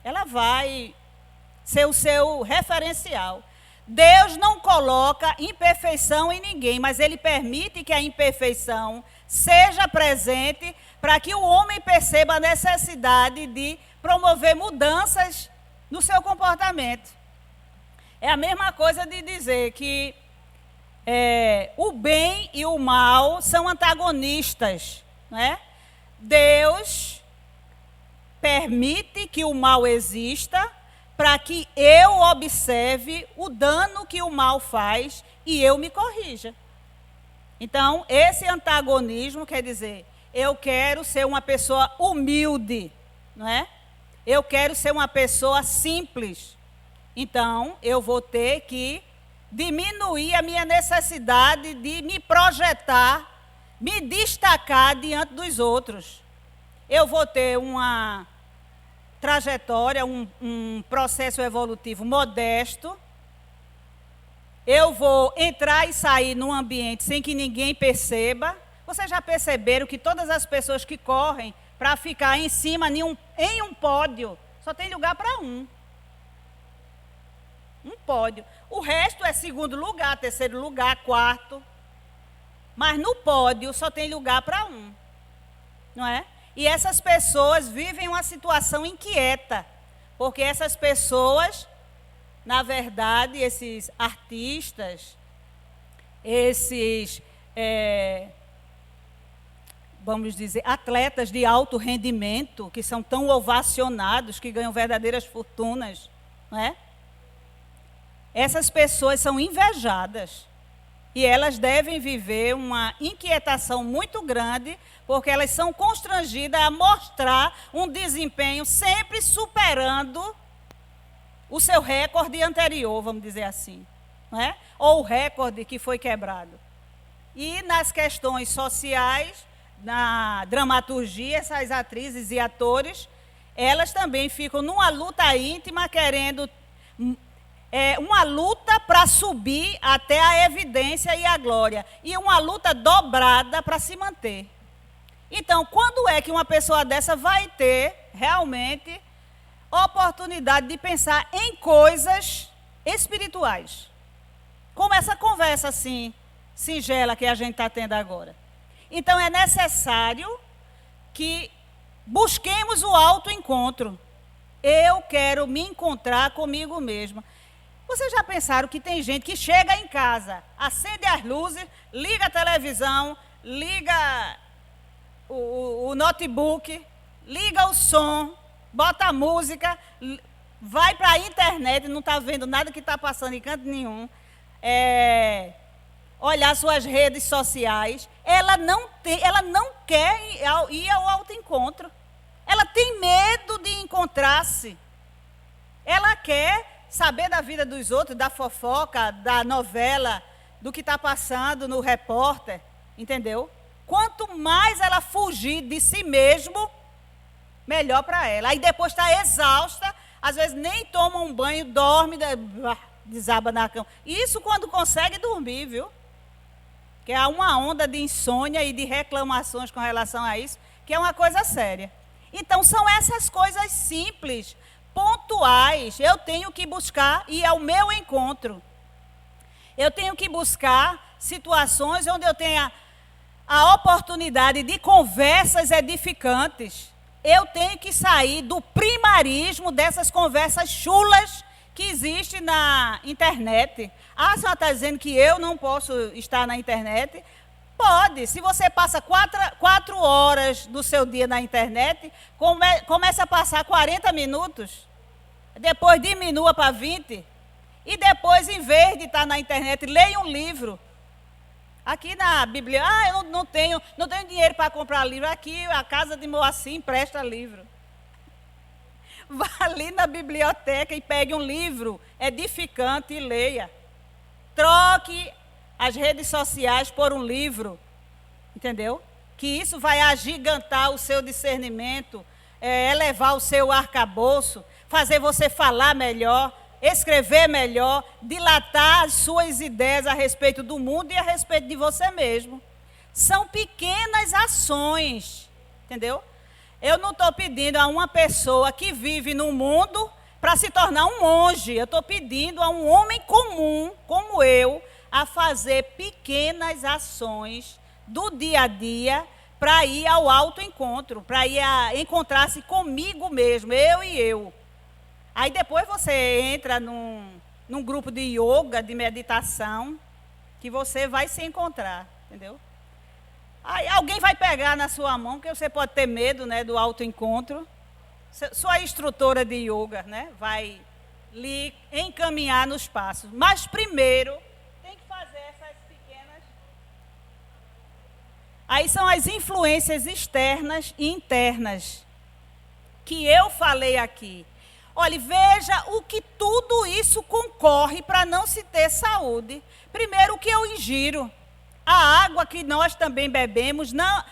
Speaker 2: ela vai ser o seu referencial. Deus não coloca imperfeição em ninguém, mas Ele permite que a imperfeição seja presente para que o homem perceba a necessidade de promover mudanças no seu comportamento. É a mesma coisa de dizer que o bem e o mal são antagonistas, né? Deus permite que o mal exista para que eu observe o dano que o mal faz e eu me corrija. Então, esse antagonismo quer dizer, eu quero ser uma pessoa humilde, não é? Eu quero ser uma pessoa simples. Então, eu vou ter que diminuir a minha necessidade de me projetar, me destacar diante dos outros. Eu vou ter uma trajetória, um processo evolutivo modesto. Eu vou entrar e sair num ambiente sem que ninguém perceba. Vocês já perceberam que todas as pessoas que correm para ficar em cima em um pódio, só tem lugar para um. Um pódio. O resto é segundo lugar, terceiro lugar, quarto. Mas no pódio só tem lugar para um. Não é? E essas pessoas vivem uma situação inquieta. Porque essas pessoas, na verdade, esses artistas, esses, vamos dizer, atletas de alto rendimento, que são tão ovacionados, que ganham verdadeiras fortunas, não é? Essas pessoas são invejadas e elas devem viver uma inquietação muito grande, porque elas são constrangidas a mostrar um desempenho sempre superando o seu recorde anterior, vamos dizer assim, não é? Ou o recorde que foi quebrado. E nas questões sociais, na dramaturgia, essas atrizes e atores, elas também ficam numa luta íntima, querendo uma luta para subir até a evidência e a glória. E uma luta dobrada para se manter. Então, quando é que uma pessoa dessa vai ter, realmente, oportunidade de pensar em coisas espirituais? Como essa conversa, assim, singela que a gente está tendo agora. Então, é necessário que busquemos o autoencontro. Eu quero me encontrar comigo mesma. Vocês já pensaram que tem gente que chega em casa, acende as luzes, liga a televisão, liga o notebook, liga o som, bota a música, vai para a internet, não está vendo nada que está passando em canto nenhum, olhar suas redes sociais, ela não quer ir ao autoencontro. Ela tem medo de encontrar-se. Ela quer saber da vida dos outros, da fofoca, da novela, do que está passando no repórter, entendeu? Quanto mais ela fugir de si mesmo, melhor para ela. Aí depois está exausta, às vezes nem toma um banho, dorme, desaba na cama. Isso quando consegue dormir, viu? Que há uma onda de insônia e de reclamações com relação a isso, que é uma coisa séria. Então, são essas coisas simples, pontuais. Eu tenho que buscar ir ao meu encontro. Eu tenho que buscar situações onde eu tenha a oportunidade de conversas edificantes. Eu tenho que sair do primarismo dessas conversas chulas que existem na internet. Ah, a senhora está dizendo que eu não posso estar na internet? pode. Se você passa 4 horas do seu dia na internet, começa a passar 40 minutos. Depois diminua para 20. E depois, em vez de estar na internet, leia um livro. Aqui na Bíblia, eu não tenho dinheiro para comprar livro. Aqui, a casa de Moacir empresta livro. Vá ali na biblioteca e pegue um livro edificante e leia. Troque as redes sociais por um livro, entendeu? Que isso vai agigantar o seu discernimento, elevar o seu arcabouço, fazer você falar melhor, escrever melhor, dilatar as suas ideias a respeito do mundo e a respeito de você mesmo. São pequenas ações, entendeu? Eu não estou pedindo a uma pessoa que vive no mundo para se tornar um monge. Eu estou pedindo a um homem comum, como eu, a fazer pequenas ações do dia a dia para ir ao autoencontro, para ir a encontrar-se comigo mesmo, eu e eu. Aí depois você entra num grupo de yoga, de meditação, que você vai se encontrar, entendeu? Aí alguém vai pegar na sua mão, porque você pode ter medo, né, do autoencontro. Sua instrutora de yoga, né, vai lhe encaminhar nos passos. Mas primeiro, tem que fazer essas pequenas... Aí são as influências externas e internas, que eu falei aqui. Olha, veja o que tudo isso concorre para não se ter saúde. Primeiro, o que eu ingiro. A água que nós também bebemos,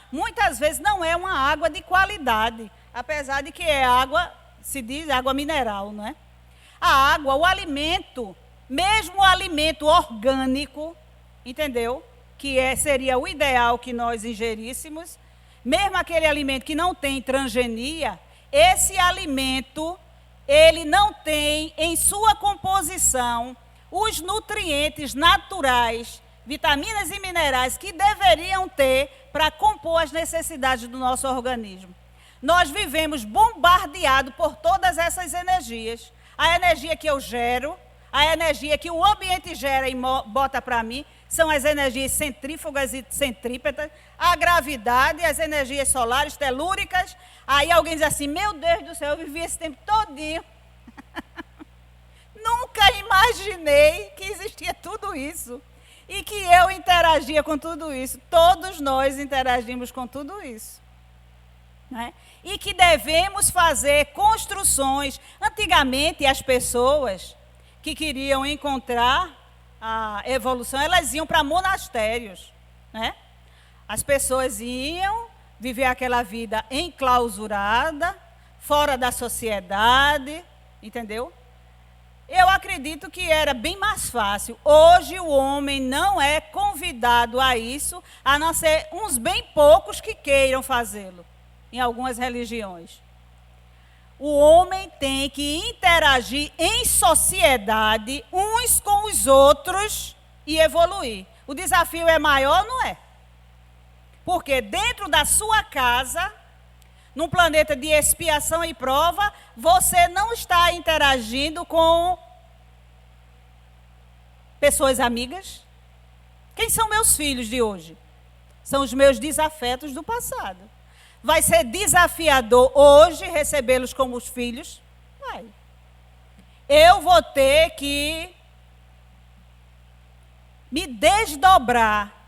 Speaker 2: muitas vezes não é uma água de qualidade, apesar de que é água, se diz água mineral, não é? A água, o alimento, mesmo o alimento orgânico, entendeu? Que seria o ideal que nós ingeríssemos, mesmo aquele alimento que não tem transgenia, esse alimento, ele não tem em sua composição os nutrientes naturais, vitaminas e minerais que deveriam ter para compor as necessidades do nosso organismo. Nós vivemos bombardeados por todas essas energias. A energia que eu gero, a energia que o ambiente gera e bota para mim, são as energias centrífugas e centrípetas, a gravidade, as energias solares, telúricas. Aí alguém diz assim, meu Deus do céu, eu vivi esse tempo todinho. Nunca imaginei que existia tudo isso. E que eu interagia com tudo isso. Todos nós interagimos com tudo isso. Né? E que devemos fazer construções. Antigamente, as pessoas que queriam encontrar a evolução, elas iam para monastérios. Né? As pessoas iam viver aquela vida enclausurada, fora da sociedade, entendeu? Eu acredito que era bem mais fácil. Hoje o homem não é convidado a isso, a não ser uns bem poucos que queiram fazê-lo, em algumas religiões. O homem tem que interagir em sociedade, uns com os outros, e evoluir. O desafio é maior, não é? Porque dentro da sua casa, num planeta de expiação e prova, você não está interagindo com pessoas amigas. Quem são meus filhos de hoje? São os meus desafetos do passado. Vai ser desafiador hoje recebê-los como os filhos? Vai. Eu vou ter que me desdobrar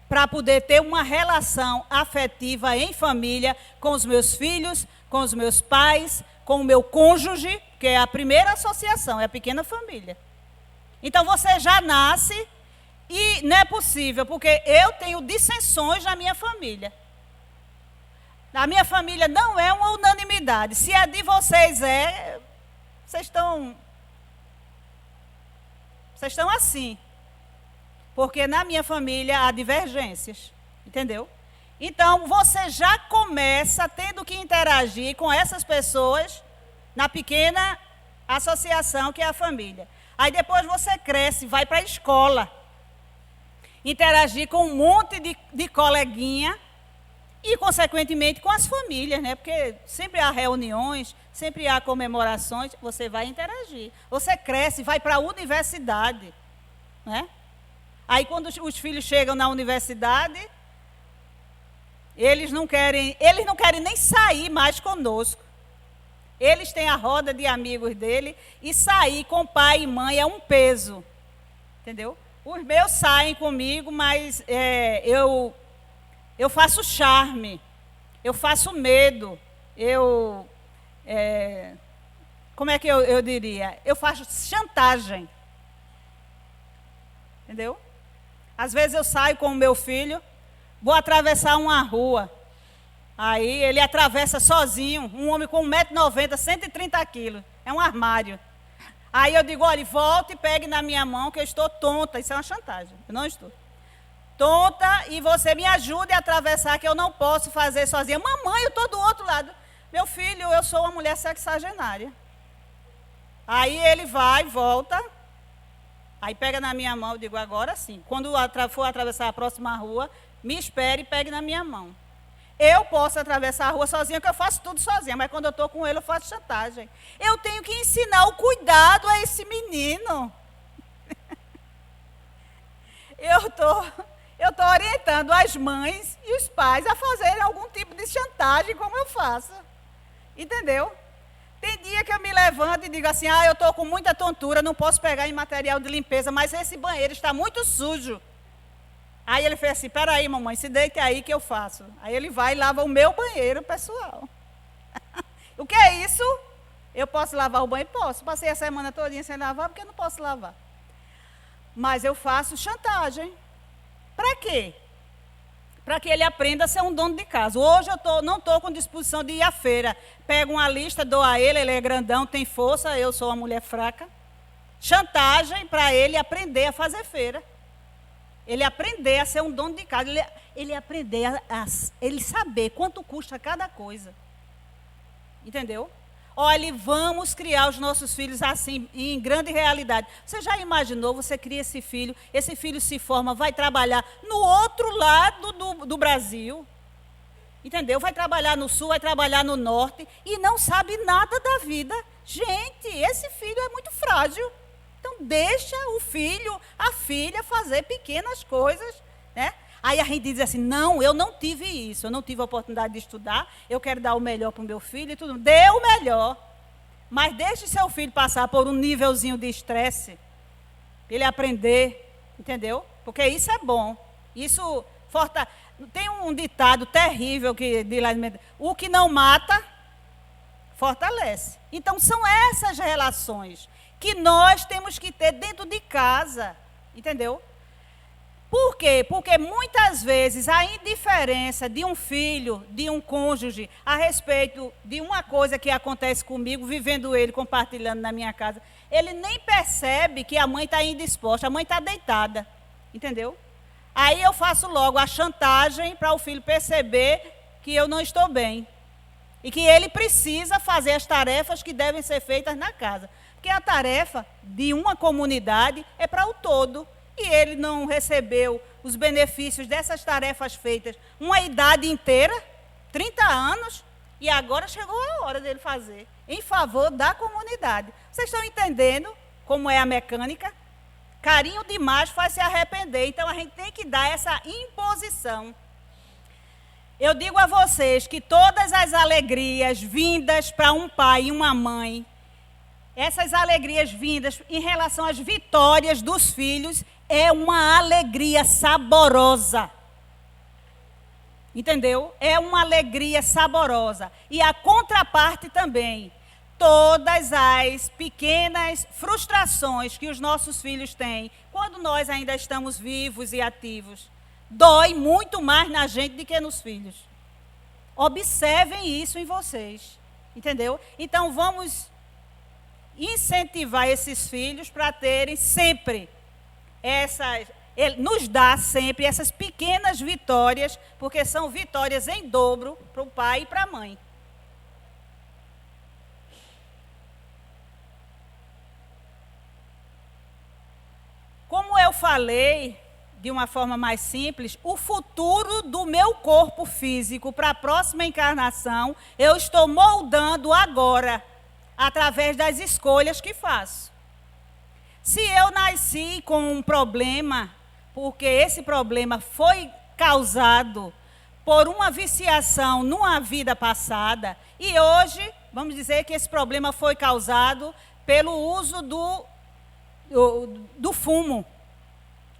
Speaker 2: para poder ter uma relação afetiva em família com os meus filhos, com os meus pais, com o meu cônjuge, que é a primeira associação, é a pequena família. Então você já nasce e não é possível, porque eu tenho dissensões na minha família. Na minha família não é uma unanimidade. Se a de vocês vocês estão assim. Porque na minha família há divergências, entendeu? Então, você já começa tendo que interagir com essas pessoas na pequena associação que é a família. Aí depois você cresce, vai para a escola, interagir com um monte de coleguinha e, consequentemente, com as famílias, né? Porque sempre há reuniões, sempre há comemorações, você vai interagir. Você cresce, vai para a universidade, né? Aí quando os filhos chegam na universidade, eles não querem nem sair mais conosco. Eles têm a roda de amigos dele e sair com pai e mãe é um peso. Entendeu? Os meus saem comigo, mas eu faço charme, eu faço medo, como é que eu diria? Eu faço chantagem. Entendeu? Às vezes eu saio com o meu filho, vou atravessar uma rua. Aí ele atravessa sozinho, um homem com 1,90 m, 130 quilos. É um armário. Aí eu digo, olha, volte e pegue na minha mão que eu estou tonta. Isso é uma chantagem, eu não estou tonta e você me ajude a atravessar que eu não posso fazer sozinha. Mamãe, eu estou do outro lado. Meu filho, eu sou uma mulher sexagenária. Aí ele vai, volta, aí pega na minha mão, eu digo, agora sim. Quando for atravessar a próxima rua, me espere e pegue na minha mão. Eu posso atravessar a rua sozinha, porque eu faço tudo sozinha, mas quando eu estou com ele, eu faço chantagem. Eu tenho que ensinar o cuidado a esse menino. Eu estou orientando as mães e os pais a fazerem algum tipo de chantagem, como eu faço. Entendeu? Tem dia que eu me levanto e digo assim, eu estou com muita tontura, não posso pegar em material de limpeza, mas esse banheiro está muito sujo. Aí ele fez assim, peraí, mamãe, se deite aí que eu faço. Aí ele vai e lava o meu banheiro pessoal. O que é isso? Eu posso lavar o banheiro? Posso. Passei a semana todinha sem lavar, porque eu não posso lavar. Mas eu faço chantagem. Para quê? Para que ele aprenda a ser um dono de casa. Hoje eu não estou com disposição de ir à feira. Pego uma lista, dou a ele é grandão, tem força, eu sou uma mulher fraca. Chantagem para ele aprender a fazer feira. Ele aprender a ser um dono de casa, ele aprender ele saber quanto custa cada coisa. Entendeu? Olha, vamos criar os nossos filhos assim, em grande realidade. Você já imaginou, você cria esse filho se forma, vai trabalhar no outro lado do Brasil. Entendeu? Vai trabalhar no sul, vai trabalhar no norte e não sabe nada da vida. Gente, esse filho é muito frágil. Então, deixa o filho, a filha fazer pequenas coisas, né? Aí a gente diz assim, não, eu não tive isso, eu não tive a oportunidade de estudar, eu quero dar o melhor para o meu filho e tudo. Dê o melhor, mas deixe seu filho passar por um nívelzinho de estresse, para ele aprender, entendeu? Porque isso é bom. Isso tem um ditado terrível que diz lá, o que não mata, fortalece. Então, são essas relações que nós temos que ter dentro de casa, entendeu? Por quê? Porque muitas vezes a indiferença de um filho, de um cônjuge, a respeito de uma coisa que acontece comigo, vivendo ele, compartilhando na minha casa, ele nem percebe que a mãe está indisposta, a mãe está deitada, entendeu? Aí eu faço logo a chantagem para o filho perceber que eu não estou bem e que ele precisa fazer as tarefas que devem ser feitas na casa. Porque a tarefa de uma comunidade é para o todo. E ele não recebeu os benefícios dessas tarefas feitas uma idade inteira, 30 anos, e agora chegou a hora dele fazer, em favor da comunidade. Vocês estão entendendo como é a mecânica? Carinho demais faz se arrepender. Então, a gente tem que dar essa imposição. Eu digo a vocês que todas as alegrias vindas para um pai e uma mãe, essas alegrias vindas em relação às vitórias dos filhos, é uma alegria saborosa. Entendeu? É uma alegria saborosa. E a contraparte também. Todas as pequenas frustrações que os nossos filhos têm, quando nós ainda estamos vivos e ativos, dói muito mais na gente do que nos filhos. Observem isso em vocês. Entendeu? Então, vamos incentivar esses filhos para terem sempre ele nos dá sempre essas pequenas vitórias, porque são vitórias em dobro para o pai e para a mãe. Como eu falei, de uma forma mais simples, o futuro do meu corpo físico para a próxima encarnação, eu estou moldando agora, através das escolhas que faço. Se eu nasci com um problema, porque esse problema foi causado por uma viciação numa vida passada, e hoje, vamos dizer que esse problema foi causado pelo uso do fumo.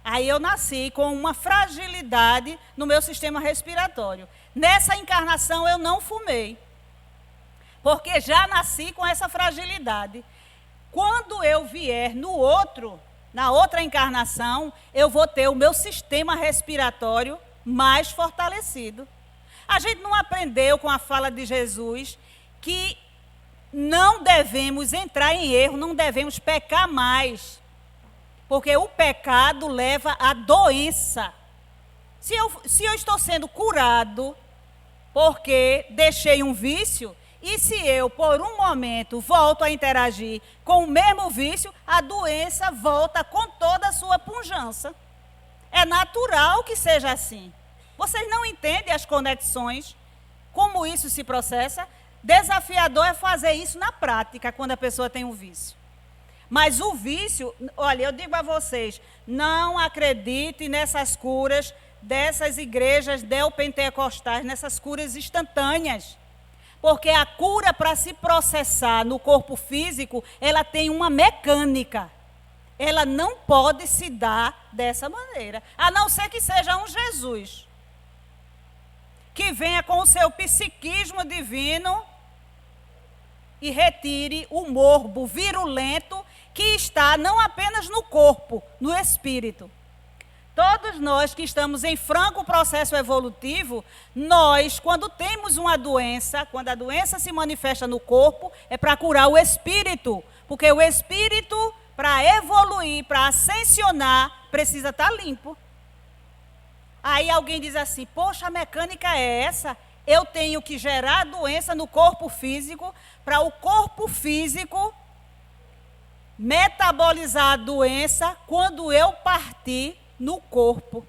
Speaker 2: Aí eu nasci com uma fragilidade no meu sistema respiratório. Nessa encarnação eu não fumei, porque já nasci com essa fragilidade. Quando eu vier na outra encarnação, eu vou ter o meu sistema respiratório mais fortalecido. A gente não aprendeu com a fala de Jesus que não devemos entrar em erro, não devemos pecar mais, porque o pecado leva à doença. Se eu estou sendo curado porque deixei um vício, e se eu, por um momento, volto a interagir com o mesmo vício, a doença volta com toda a sua pujança. É natural que seja assim. Vocês não entendem as conexões, como isso se processa? Desafiador é fazer isso na prática, quando a pessoa tem um vício. Mas o vício, olha, eu digo a vocês, não acreditem nessas curas dessas igrejas neopentecostais, nessas curas instantâneas. Porque a cura, para se processar no corpo físico, ela tem uma mecânica. Ela não pode se dar dessa maneira, a não ser que seja um Jesus, que venha com o seu psiquismo divino e retire o morbo virulento que está não apenas no corpo, no espírito. Todos nós que estamos em franco processo evolutivo, nós, quando temos uma doença, quando a doença se manifesta no corpo, é para curar o espírito. Porque o espírito, para evoluir, para ascensionar, precisa estar limpo. Aí alguém diz assim, poxa, a mecânica é essa? Eu tenho que gerar doença no corpo físico, para o corpo físico metabolizar a doença quando eu partir no corpo.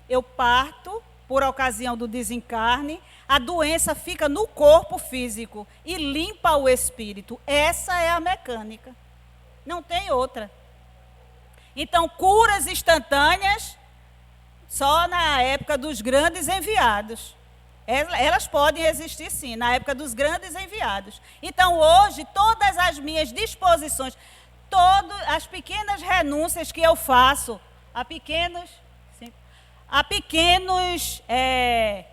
Speaker 2: Eu parto por ocasião do desencarne, a doença fica no corpo físico e limpa o espírito. Essa é a mecânica. Não tem outra. Então, curas instantâneas só na época dos grandes enviados. Elas podem existir sim, na época dos grandes enviados. Então, hoje, todas as minhas disposições, todas as pequenas renúncias que eu faço, a pequenos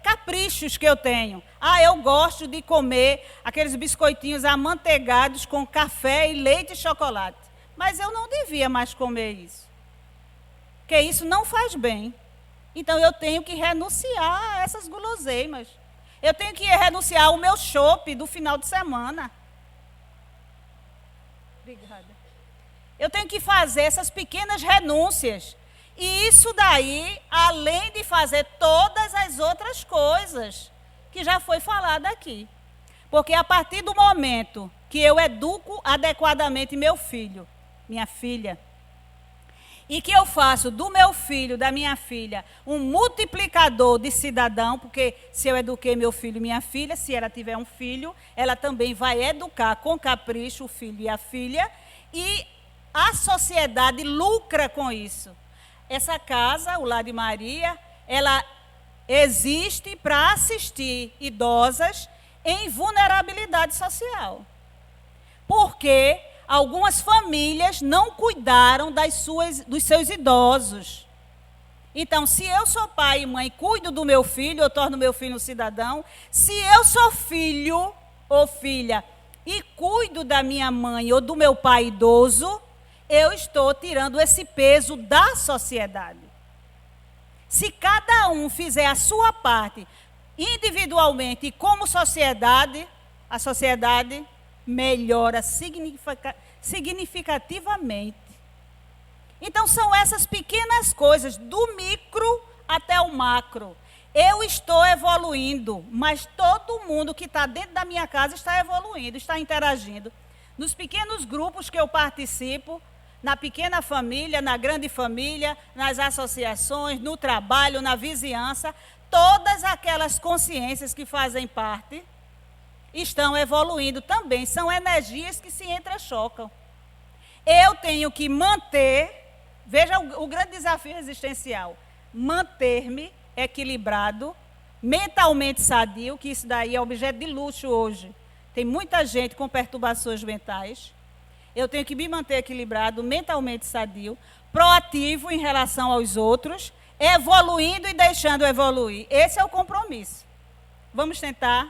Speaker 2: caprichos que eu tenho. Eu gosto de comer aqueles biscoitinhos amanteigados com café e leite e chocolate. Mas eu não devia mais comer isso, porque isso não faz bem. Então eu tenho que renunciar a essas guloseimas. Eu tenho que renunciar ao meu chopp do final de semana. Obrigada. Eu tenho que fazer essas pequenas renúncias. E isso daí, além de fazer todas as outras coisas que já foi falada aqui. Porque a partir do momento que eu educo adequadamente meu filho, minha filha, e que eu faço do meu filho, da minha filha, um multiplicador de cidadão, porque se eu eduquei meu filho e minha filha, se ela tiver um filho, ela também vai educar com capricho o filho e a filha, e a sociedade lucra com isso. Essa casa, o Lar de Maria, ela existe para assistir idosas em vulnerabilidade social. Porque algumas famílias não cuidaram dos seus idosos. Então, se eu sou pai e mãe, cuido do meu filho, eu torno meu filho um cidadão. Se eu sou filho ou filha e cuido da minha mãe ou do meu pai idoso, eu estou tirando esse peso da sociedade. Se cada um fizer a sua parte individualmente e como sociedade, a sociedade melhora significativamente. Então, são essas pequenas coisas, do micro até o macro. Eu estou evoluindo, mas todo mundo que está dentro da minha casa está evoluindo, está interagindo. Nos pequenos grupos que eu participo, na pequena família, na grande família, nas associações, no trabalho, na vizinhança, todas aquelas consciências que fazem parte estão evoluindo também. São energias que se entrechocam. Eu tenho que manter Veja o grande desafio existencial. Manter-me equilibrado, mentalmente sadio, que isso daí é objeto de luxo hoje. Tem muita gente com perturbações mentais. Eu tenho que me manter equilibrado, mentalmente sadio, proativo em relação aos outros, evoluindo e deixando evoluir. Esse é o compromisso. Vamos tentar?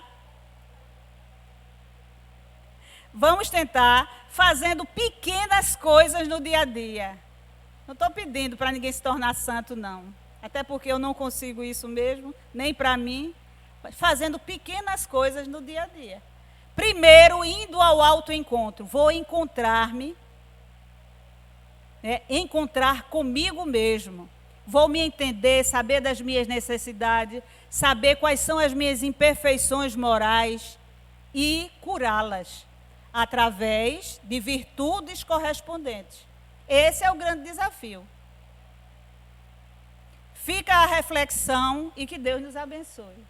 Speaker 2: Vamos tentar fazendo pequenas coisas no dia a dia. Não estou pedindo para ninguém se tornar santo, não. Até porque eu não consigo isso mesmo, nem para mim. Fazendo pequenas coisas no dia a dia. Primeiro, indo ao autoencontro. Vou encontrar-me, encontrar comigo mesmo. Vou me entender, saber das minhas necessidades, saber quais são as minhas imperfeições morais e curá-las através de virtudes correspondentes. Esse é o grande desafio. Fica a reflexão e que Deus nos abençoe.